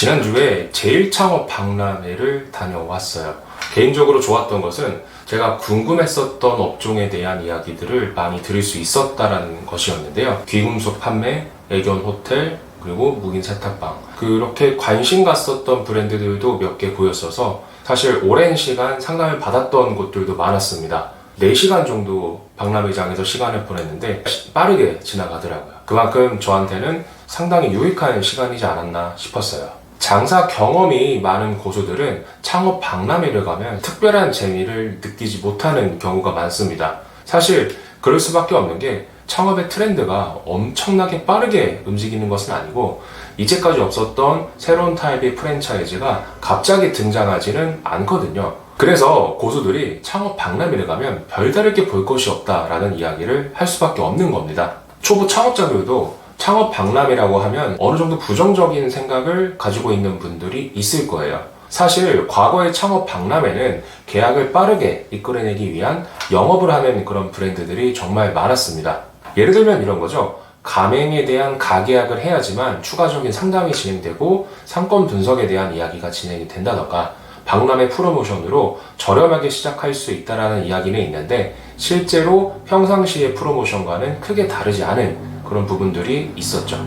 지난주에 제일창업 박람회를 다녀왔어요. 개인적으로 좋았던 것은 제가 궁금했었던 업종에 대한 이야기들을 많이 들을 수 있었다는 것이었는데요. 귀금속 판매, 애견 호텔, 그리고 무인 세탁방, 그렇게 관심 갔었던 브랜드들도 몇 개 보였어서 사실 오랜 시간 상담을 받았던 곳들도 많았습니다. 4시간 정도 박람회장에서 시간을 보냈는데 빠르게 지나가더라고요. 그만큼 저한테는 상당히 유익한 시간이지 않았나 싶었어요. 장사 경험이 많은 고수들은 창업 박람회를 가면 특별한 재미를 느끼지 못하는 경우가 많습니다. 사실 그럴 수밖에 없는 게 창업의 트렌드가 엄청나게 빠르게 움직이는 것은 아니고 이제까지 없었던 새로운 타입의 프랜차이즈가 갑자기 등장하지는 않거든요. 그래서 고수들이 창업 박람회를 가면 별다를 게 볼 것이 없다라는 이야기를 할 수밖에 없는 겁니다. 초보 창업자들도 창업 박람회라고 하면 어느 정도 부정적인 생각을 가지고 있는 분들이 있을 거예요. 사실 과거의 창업 박람회는 계약을 빠르게 이끌어내기 위한 영업을 하는 그런 브랜드들이 정말 많았습니다. 예를 들면 이런 거죠. 가맹에 대한 가계약을 해야지만 추가적인 상담이 진행되고 상권 분석에 대한 이야기가 진행이 된다던가, 박람회 프로모션으로 저렴하게 시작할 수 있다는 이야기는 있는데 실제로 평상시의 프로모션과는 크게 다르지 않은 그런 부분들이 있었죠.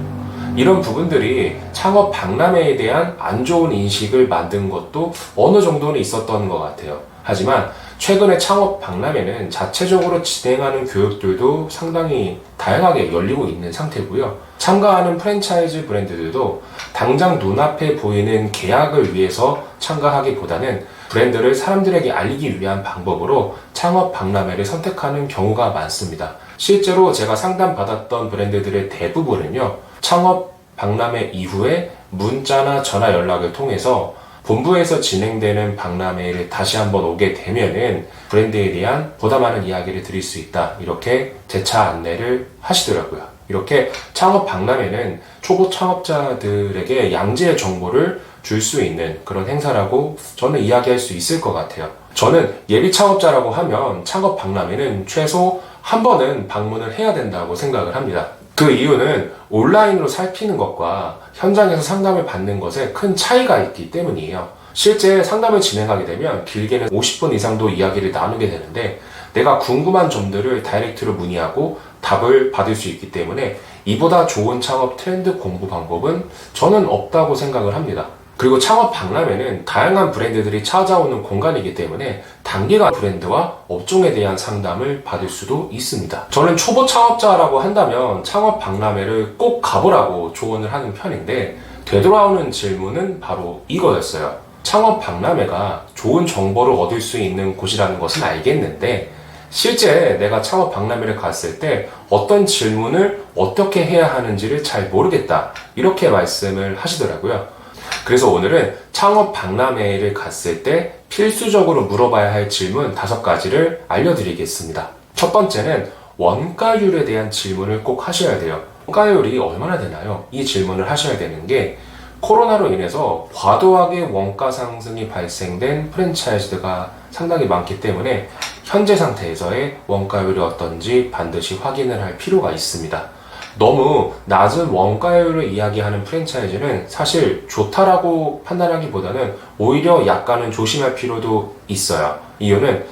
이런 부분들이 창업 박람회에 대한 안 좋은 인식을 만든 것도 어느 정도는 있었던 것 같아요. 하지만 최근에 창업 박람회는 자체적으로 진행하는 교육들도 상당히 다양하게 열리고 있는 상태고요. 참가하는 프랜차이즈 브랜드들도 당장 눈앞에 보이는 계약을 위해서 참가하기보다는 브랜드를 사람들에게 알리기 위한 방법으로 창업 박람회를 선택하는 경우가 많습니다. 실제로 제가 상담받았던 브랜드들의 대부분은요, 창업 박람회 이후에 문자나 전화 연락을 통해서 본부에서 진행되는 박람회를 다시 한번 오게 되면은 브랜드에 대한 보다 많은 이야기를 드릴 수 있다, 이렇게 재차 안내를 하시더라고요. 이렇게 창업 박람회는 초보 창업자들에게 양질의 정보를 줄 수 있는 그런 행사라고 저는 이야기할 수 있을 것 같아요. 저는 예비 창업자라고 하면 창업 박람회는 최소 한 번은 방문을 해야 된다고 생각을 합니다. 그 이유는 온라인으로 살피는 것과 현장에서 상담을 받는 것에 큰 차이가 있기 때문이에요. 실제 상담을 진행하게 되면 길게는 50분 이상도 이야기를 나누게 되는데 내가 궁금한 점들을 다이렉트로 문의하고 답을 받을 수 있기 때문에 이보다 좋은 창업 트렌드 공부 방법은 저는 없다고 생각을 합니다. 그리고 창업 박람회는 다양한 브랜드들이 찾아오는 공간이기 때문에 단기간 브랜드와 업종에 대한 상담을 받을 수도 있습니다. 저는 초보 창업자라고 한다면 창업 박람회를 꼭 가보라고 조언을 하는 편인데 되돌아오는 질문은 바로 이거였어요. 창업 박람회가 좋은 정보를 얻을 수 있는 곳이라는 것은 알겠는데 실제 내가 창업 박람회를 갔을 때 어떤 질문을 어떻게 해야 하는지를 잘 모르겠다, 이렇게 말씀을 하시더라고요. 그래서 오늘은 창업 박람회를 갔을 때 필수적으로 물어봐야 할 질문 5가지를 알려드리겠습니다. 첫 번째는 원가율에 대한 질문을 꼭 하셔야 돼요. 원가율이 얼마나 되나요? 이 질문을 하셔야 되는 게 코로나로 인해서 과도하게 원가 상승이 발생된 프랜차이즈가 상당히 많기 때문에 현재 상태에서의 원가율이 어떤지 반드시 확인을 할 필요가 있습니다. 너무 낮은 원가율을 이야기하는 프랜차이즈는 사실 좋다라고 판단하기보다는 오히려 약간은 조심할 필요도 있어요. 이유는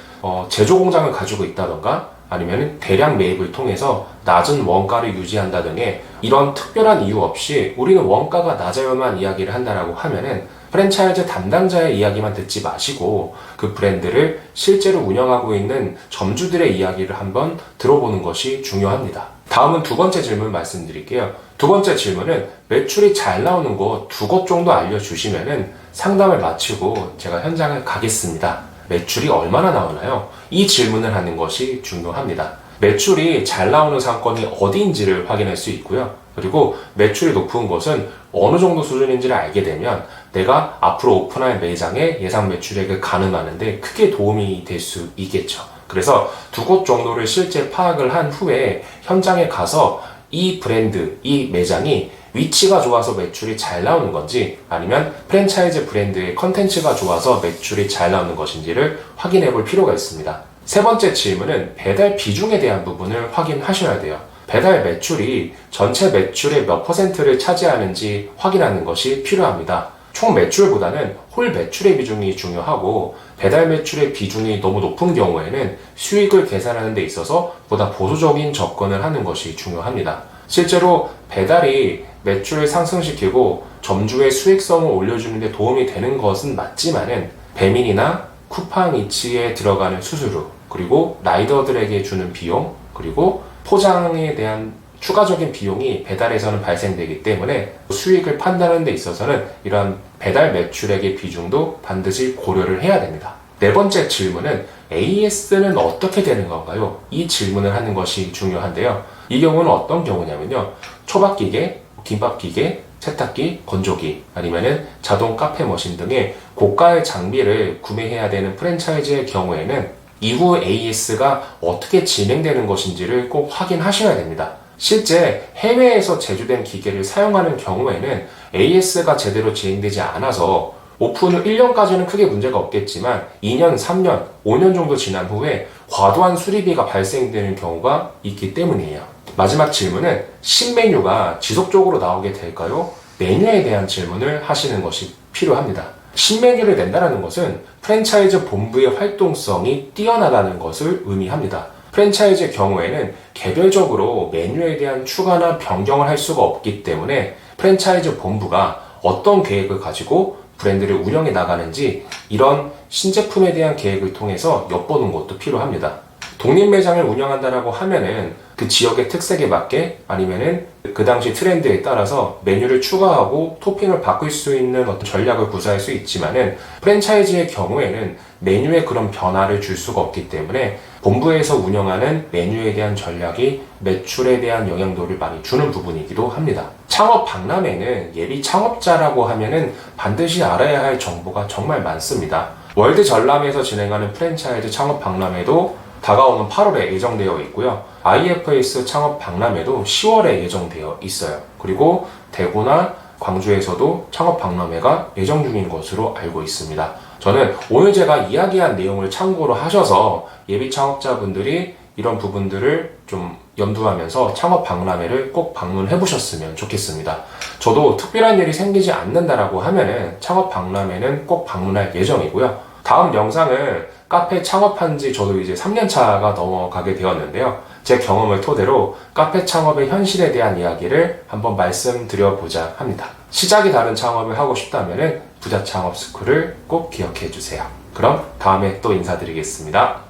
제조 공장을 가지고 있다던가 아니면 대량 매입을 통해서 낮은 원가를 유지한다 등의 이런 특별한 이유 없이 우리는 원가가 낮아야만 이야기를 한다라고 하면은 프랜차이즈 담당자의 이야기만 듣지 마시고 그 브랜드를 실제로 운영하고 있는 점주들의 이야기를 한번 들어보는 것이 중요합니다. 다음은 2번째 질문 말씀드릴게요. 2번째 질문은 매출이 잘 나오는 곳 2곳 정도 알려주시면은 상담을 마치고 제가 현장을 가겠습니다. 매출이 얼마나 나오나요? 이 질문을 하는 것이 중요합니다. 매출이 잘 나오는 상권이 어디인지를 확인할 수 있고요. 그리고 매출이 높은 곳은 어느 정도 수준인지를 알게 되면 내가 앞으로 오픈할 매장의 예상 매출액을 가늠하는데 크게 도움이 될 수 있겠죠. 그래서 2곳 정도를 실제 파악을 한 후에 현장에 가서 이 브랜드, 이 매장이 위치가 좋아서 매출이 잘 나오는 건지 아니면 프랜차이즈 브랜드의 컨텐츠가 좋아서 매출이 잘 나오는 것인지를 확인해 볼 필요가 있습니다. 3번째 질문은 배달 비중에 대한 부분을 확인하셔야 돼요. 배달 매출이 전체 매출의 몇 %를 차지하는지 확인하는 것이 필요합니다. 총 매출보다는 홀 매출의 비중이 중요하고 배달 매출의 비중이 너무 높은 경우에는 수익을 계산하는 데 있어서 보다 보수적인 접근을 하는 것이 중요합니다. 실제로 배달이 매출을 상승시키고 점주의 수익성을 올려주는 데 도움이 되는 것은 맞지만은 배민이나 쿠팡이츠에 들어가는 수수료, 그리고 라이더들에게 주는 비용, 그리고 포장에 대한 추가적인 비용이 배달에서는 발생되기 때문에 수익을 판단하는 데 있어서는 이러한 배달 매출액의 비중도 반드시 고려를 해야 됩니다. 네 번째 질문은 AS는 어떻게 되는 건가요? 이 질문을 하는 것이 중요한데요. 이 경우는 어떤 경우냐면요. 초밥기계, 김밥기계, 세탁기, 건조기, 아니면은 자동 카페 머신 등의 고가의 장비를 구매해야 되는 프랜차이즈의 경우에는 이후 AS가 어떻게 진행되는 것인지를 꼭 확인하셔야 됩니다. 실제 해외에서 제조된 기계를 사용하는 경우에는 AS가 제대로 진행되지 않아서 오픈 후 1년까지는 크게 문제가 없겠지만 2년, 3년, 5년 정도 지난 후에 과도한 수리비가 발생되는 경우가 있기 때문이에요. 마지막 질문은 신메뉴가 지속적으로 나오게 될까요? 메뉴에 대한 질문을 하시는 것이 필요합니다. 신메뉴를 낸다는 것은 프랜차이즈 본부의 활동성이 뛰어나다는 것을 의미합니다. 프랜차이즈의 경우에는 개별적으로 메뉴에 대한 추가나 변경을 할 수가 없기 때문에 프랜차이즈 본부가 어떤 계획을 가지고 브랜드를 운영해 나가는지 이런 신제품에 대한 계획을 통해서 엿보는 것도 필요합니다. 독립 매장을 운영한다라고 하면은 그 지역의 특색에 맞게 아니면은 그 당시 트렌드에 따라서 메뉴를 추가하고 토핑을 바꿀 수 있는 어떤 전략을 구사할 수 있지만은 프랜차이즈의 경우에는 메뉴에 그런 변화를 줄 수가 없기 때문에 본부에서 운영하는 메뉴에 대한 전략이 매출에 대한 영향도를 많이 주는 부분이기도 합니다. 창업 박람회는 예비 창업자라고 하면은 반드시 알아야 할 정보가 정말 많습니다. 월드 전람회에서 진행하는 프랜차이즈 창업 박람회도 다가오는 8월에 예정되어 있고요. IFS 창업 박람회도 10월에 예정되어 있어요. 그리고 대구나 광주에서도 창업 박람회가 예정 중인 것으로 알고 있습니다. 저는 오늘 제가 이야기한 내용을 참고로 하셔서 예비 창업자분들이 이런 부분들을 좀 염두하면서 창업 박람회를 꼭 방문해 보셨으면 좋겠습니다. 저도 특별한 일이 생기지 않는다라고 하면은 창업 박람회는 꼭 방문할 예정이고요. 다음 영상은 카페 창업한 지 저도 이제 3년차가 넘어가게 되었는데요. 제 경험을 토대로 카페 창업의 현실에 대한 이야기를 한번 말씀드려보자 합니다. 시작이 다른 창업을 하고 싶다면 부자 창업 스쿨을 꼭 기억해 주세요. 그럼 다음에 또 인사드리겠습니다.